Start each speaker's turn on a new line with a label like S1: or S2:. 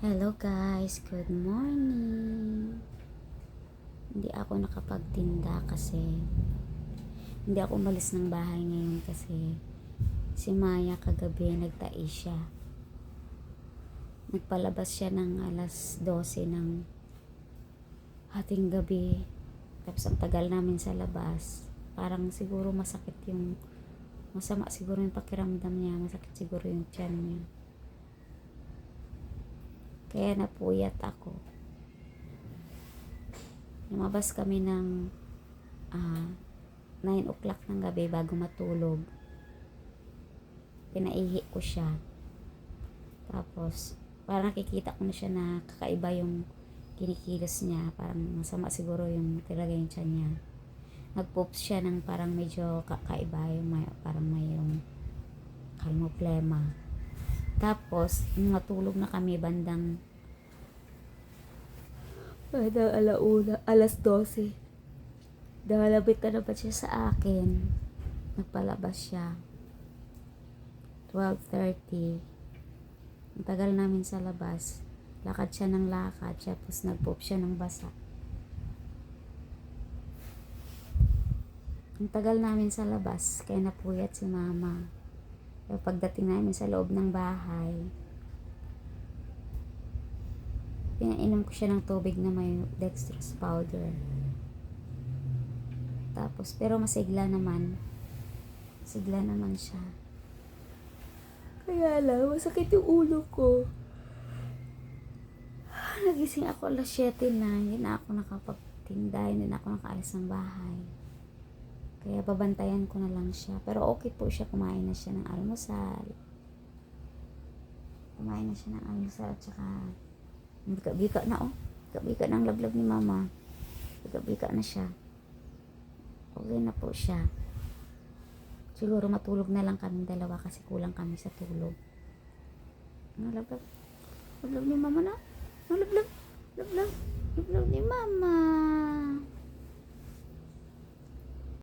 S1: Hello guys, good morning. Hindi ako nakapagtinda kasi hindi ako umalis ng bahay ngayon kasi si Maya kagabi nagtais siya. Nagpalabas siya ng alas 12 ng hating gabi. Tapos ang tagal namin sa labas. Parang siguro masama siguro yung pakiramdam niya, masakit siguro yung tiyan niya. Kaya napuyat ako. Lumabas kami ng 9 o'clock ng gabi bago matulog. Pinaihi ko siya. Tapos, parang nakikita ko na siya na kakaiba yung kinikilos niya. Parang masama siguro yung talaga yung tiyan niya. Nag-poops siya ng parang medyo kakaiba yung parang may yung kalmoplema. Tapos, nung matulog na kami bandang alas 12. Dalabit na naman siya sa akin. Nagpalabas siya. 12:30. Ang tagal namin sa labas. Lakad siya ng lakad. Tapos nag-poop siya ng basa. Ang tagal namin sa labas. Kaya napuyat si mama. Pero pagdating namin sa loob ng bahay, pinainom ko siya ng tubig na may dextrose powder. Tapos, pero masigla naman. Masigla naman siya. Kaya lang, masakit yung ulo ko. Nagising ako alas 7 na. Hindi na ako nakapagtinda. Hindi na ako nakaalis ng bahay. Kaya babantayan ko na lang siya. Pero okay po siya. Kumain na siya ng almusal. At saka bika-bika na bika-bika ng lablab ni mama. Bika-bika na siya. Okay na po siya. Siguro matulog na lang kami dalawa kasi kulang kami sa tulog. Lablab ni mama na.